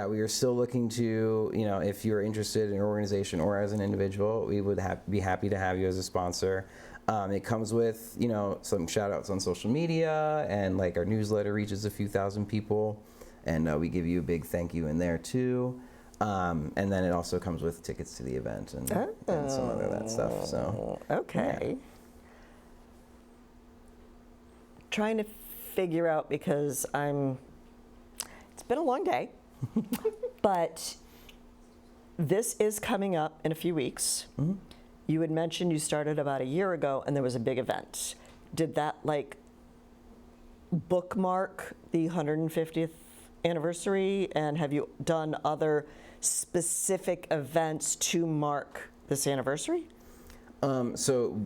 we are still looking to, if you're interested in an organization or as an individual, we would be happy to have you as a sponsor. It comes with, some shout outs on social media, and like our newsletter reaches a few thousand people, and we give you a big thank you in there too. And then it also comes with tickets to the event and some other that stuff. So okay. Trying to figure out, because it's been a long day, but this is coming up in a few weeks. You had mentioned you started about a year ago and there was a big event. Did that like bookmark the 150th anniversary, and have you done other specific events to mark this anniversary? So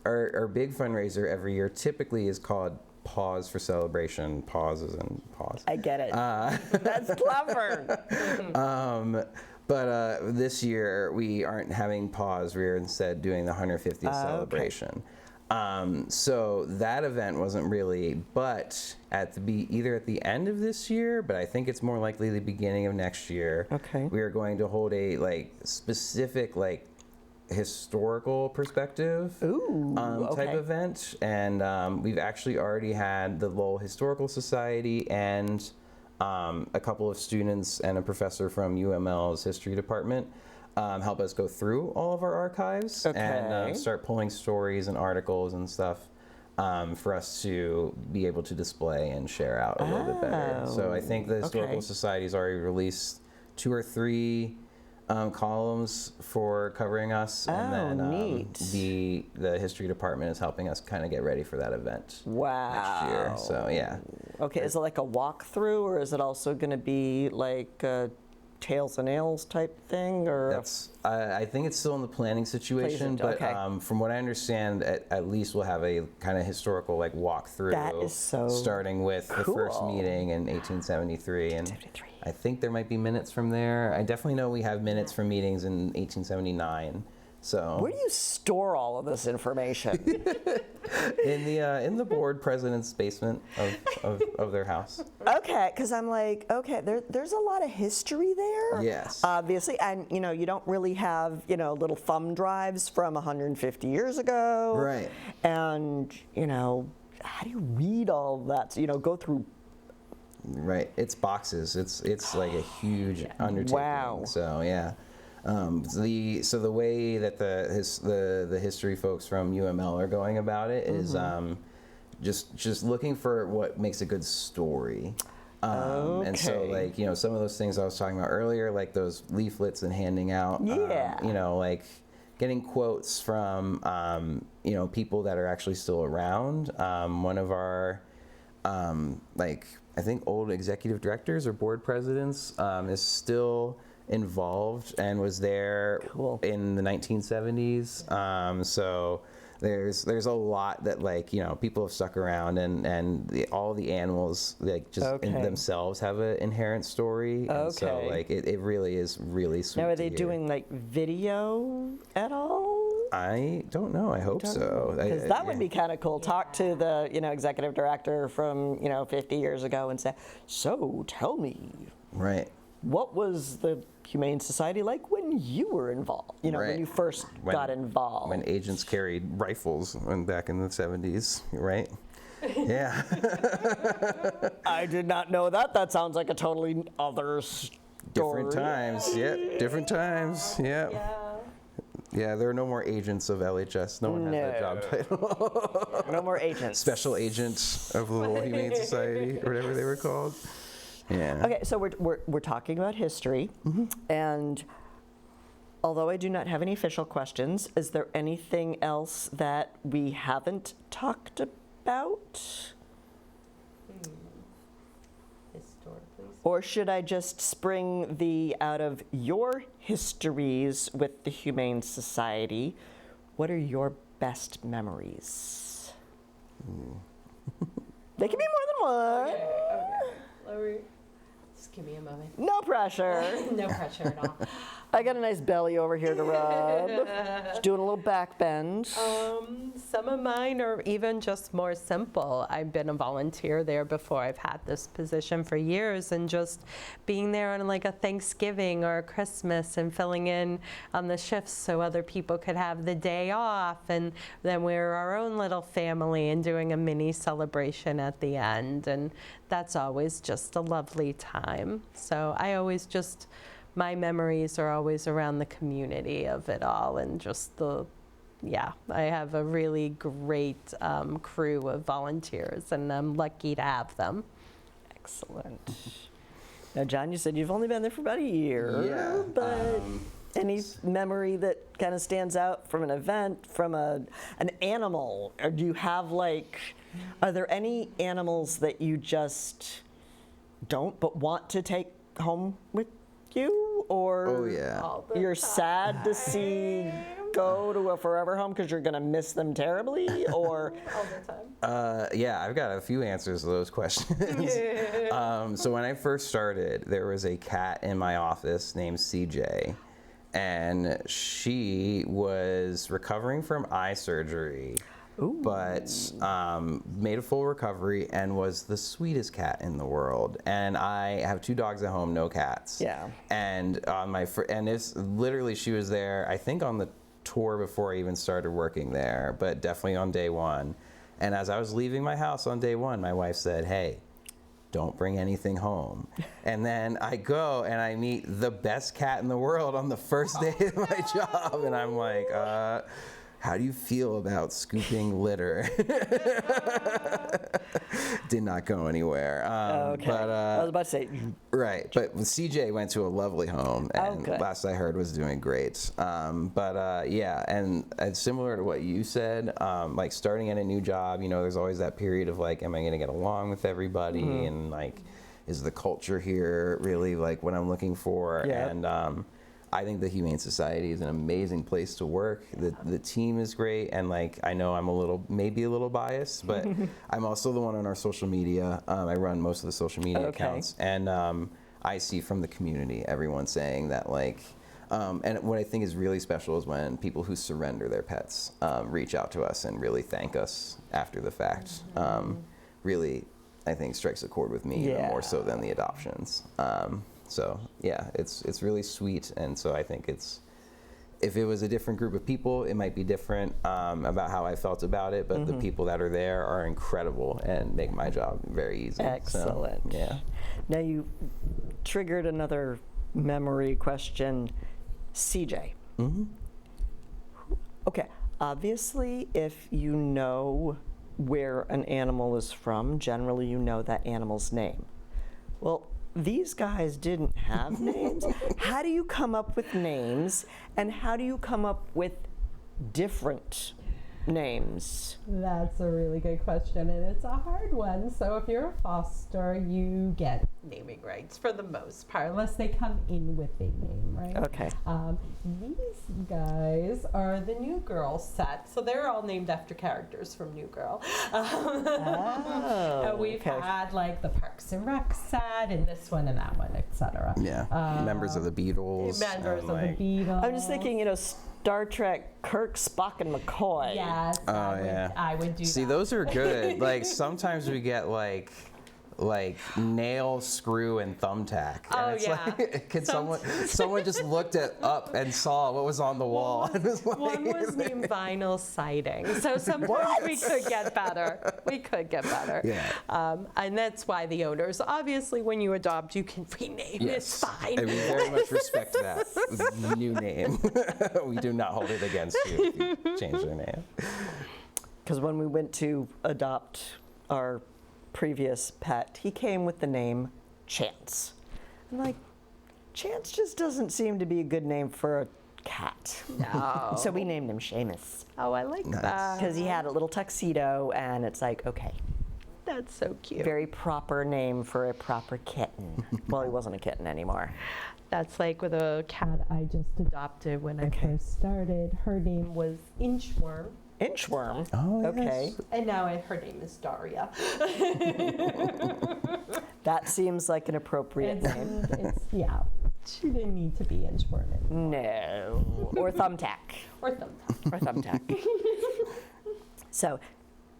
our big fundraiser every year typically is called Pause for Celebration. Pause as in pause. I get it. That's clever. But this year we aren't having pause. We're instead doing the 150th celebration. So that event wasn't really, but either at the end of this year, but I think it's more likely the beginning of next year. Okay. We are going to hold a specific historical perspective type event, and we've actually already had the Lowell Historical Society and a couple of students and a professor from UML's history department help us go through all of our archives and start pulling stories and articles and stuff for us to be able to display and share out a little bit better. So I think the Historical Society's already released 2 or 3 columns for covering us, and then the history department is helping us kind of get ready for that event next year. So yeah. Okay, is it like a walkthrough, or is it also going to be like a tails and nails type thing, or? I think it's still in the planning situation, but from what I understand, at least we'll have a kind of historical walkthrough. That is so starting with the first meeting in 1873, and I think there might be minutes from there. I definitely know we have minutes from meetings in 1879. So where do you store all of this information? in the board president's basement of their house. Okay, because I'm like, there's a lot of history there. Yes. Obviously, and you don't really have little thumb drives from 150 years ago. Right. And how do you read all that? So, go through Right, it's boxes. It's like a huge undertaking. Wow. So yeah, the way that the history folks from UML are going about it is just looking for what makes a good story. And so like some of those things I was talking about earlier, like those leaflets and handing out. Like getting quotes from people that are actually still around. One of our I think old executive directors or board presidents is still involved and was there in the 1970s. So there's a lot that people have stuck around, and all the animals in themselves have an inherent story. And so it really is really sweet. Now, are to they hear. doing video at all? I don't know. I hope so. Because that would be kind of cool. Talk to the executive director from 50 years ago and say, so tell me, right, what was the Humane Society like when you were involved? When you first got involved. When agents carried rifles back in the 70s, right? Yeah. I did not know that. That sounds like a totally other story. Different times. Yep. Different times. Yep. Yeah, there are no more agents of LHS. No one has that job title. No more agents. Special agents of the Lowell Humane Society, or whatever they were called. Yeah. Okay, so we're talking about history, and although I do not have any official questions, is there anything else that we haven't talked about? Or should I just spring the out of your histories with the Humane Society? What are your best memories? They can be more than one. Okay. Just give me a moment. No pressure. No pressure at all. I got a nice belly over here to rub. Just doing a little back bend. Some of mine are even just more simple. I've been a volunteer there before. I've had this position for years, and just being there on like a Thanksgiving or a Christmas and filling in on the shifts so other people could have the day off, and then we're our own little family and doing a mini celebration at the end, and that's always just a lovely time. So my memories are always around the community of it all, and just I have a really great crew of volunteers, and I'm lucky to have them. Excellent. Now, John, you said you've only been there for about a year. Yeah. But any memory that kind of stands out from an event, from an animal? Or do you have are there any animals that you just don't but want to take home with you? Or you're sad to see go to a forever home because you're going to miss them terribly? Or All the time. Yeah, I've got a few answers to those questions. So when I first started, there was a cat in my office named CJ, and she was recovering from eye surgery. But made a full recovery and was the sweetest cat in the world. And I have 2 dogs at home, no cats. Yeah. And it's literally, she was there, I think on the tour before I even started working there, but definitely on day 1. And as I was leaving my house on day 1, my wife said, "Hey, don't bring anything home." And then I go and I meet the best cat in the world on the first day of my job, and I'm like, how do you feel about scooping litter? Did not go anywhere. okay. But, I was about to say. Right, but CJ went to a lovely home, and good. last I heard was doing great. Yeah, and similar to what you said, like starting in a new job, there's always that period of like, am I going to get along with everybody, and like, is the culture here really like what I'm looking for? Yep. And I think the Humane Society is an amazing place to work. The team is great, and like I know I'm maybe a little biased, but I'm also the one on our social media. I run most of the social media accounts, and I see from the community everyone saying that like, and what I think is really special is when people who surrender their pets reach out to us and really thank us after the fact. Really, I think strikes a chord with me even more so than the adoptions. So yeah, it's really sweet, and so I think if it was a different group of people, it might be different about how I felt about it, but the people that are there are incredible and make my job very easy. Excellent. So, yeah. Now you triggered another memory question. CJ. Okay, obviously if you know where an animal is from, generally you know that animal's name. Well, these guys didn't have names. How do you come up with names, and how do you come up with different names? That's a really good question, and it's a hard one. So if you're a foster, you get naming rights for the most part, unless they come in with a name, right? Okay. These guys are the New Girl set, so they're all named after characters from New Girl. And we've had like the Parks and Rec set, and this one and that one, etc. Yeah. Members of the Beatles. Members and, of like, the Beatles. I'm just thinking, you know, Star Trek, Kirk, Spock, and McCoy. Yes, I would do See, that. those are good. Like sometimes we get like nail, screw, and thumbtack. Oh, And it's yeah. like, could someone just looked up and saw what was on the wall? And was like, One was named Vinyl Siding, so sometimes we could get better. Yeah. And that's why the owners, obviously, when you adopt, you can rename. It's fine. And we very much respect that new name. We do not hold it against you if you change their name. Because when we went to adopt our previous pet, he came with the name Chance. I'm like, Chance just doesn't seem to be a good name for a cat. No. So we named him Seamus. Oh, I like that. Because he had a little tuxedo, and it's like, okay, That's so cute. very proper name for a proper kitten. Well, he wasn't a kitten anymore. That's like with a cat I just adopted when I first started. Her name was Inchworm. Inchworm. Oh, Okay. yes. And now her name is Daria. That seems like an appropriate name. Yeah. She didn't need to be Inchworm anymore. No. Or Thumbtack. Or Thumbtack. Or Thumbtack. So,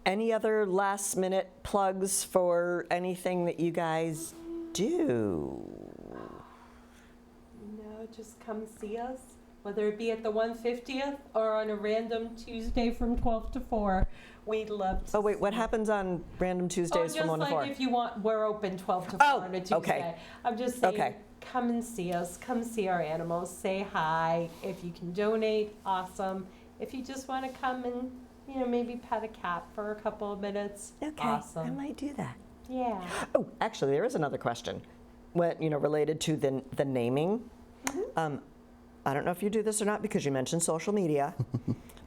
any other last minute plugs for anything that you guys do? No, just come see us. Whether it be at the 150th or on a random Tuesday from 12 to 4, we'd love to. Oh, wait, what happens on random Tuesdays from 1 to 4? Just like if you want, we're open 12 to 4 Oh, on a Tuesday. okay. I'm just saying, Okay. come and see us, come see our animals, say hi. If you can donate, awesome. If you just want to come and, maybe pet a cat for a couple of minutes, Okay, awesome. I might do that. Yeah. Oh, actually, there is another question, related to the naming. I don't know if you do this or not because you mentioned social media.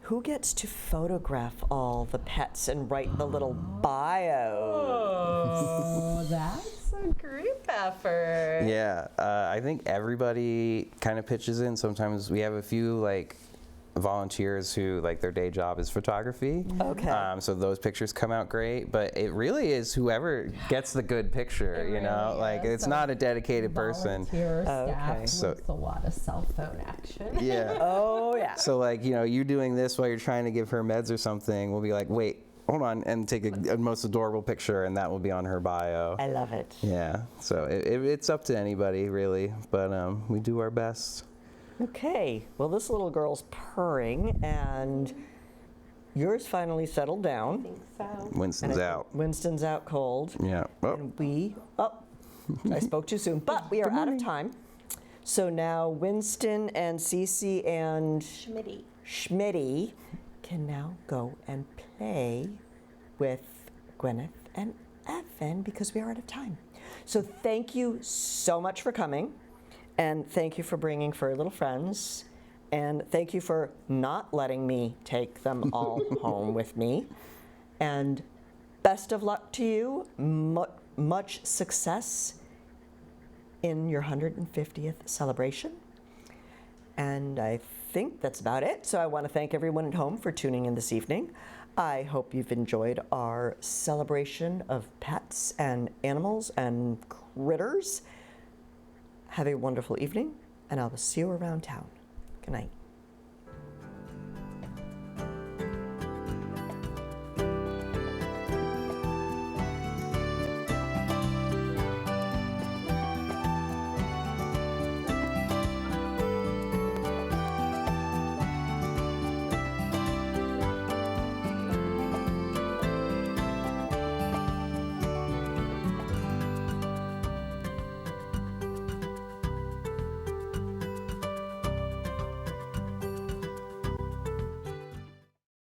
Who gets to photograph all the pets and write the little bio? Oh, that's a group effort. Yeah, I think everybody kind of pitches in. Sometimes we have a few volunteers who their day job is photography. Okay. So those pictures come out great, but it really is whoever gets the good picture, It really is. it's So not a dedicated person. Volunteer staff Okay. So- with a lot of cell phone action. Yeah. Oh, yeah. So you doing this while you're trying to give her meds or something, we'll be like, wait, hold on, and take a most adorable picture, and that will be on her bio. I love it. Yeah. So it's up to anybody really, but we do our best. Okay, well, this little girl's purring, and yours finally settled I down. think so. Winston's out. Winston's out cold. Yeah. Oh. And I spoke too soon, but we are out of time. So now Winston and Cece and Schmitty can now go and play with Gwyneth and Evan because we are out of time. So thank you so much for coming. And thank you for bringing furry little friends. And thank you for not letting me take them all home with me. And best of luck to you. Much success in your 150th celebration. And I think that's about it. So I want to thank everyone at home for tuning in this evening. I hope you've enjoyed our celebration of pets and animals and critters. Have a wonderful evening, and I will see you around town. Good night.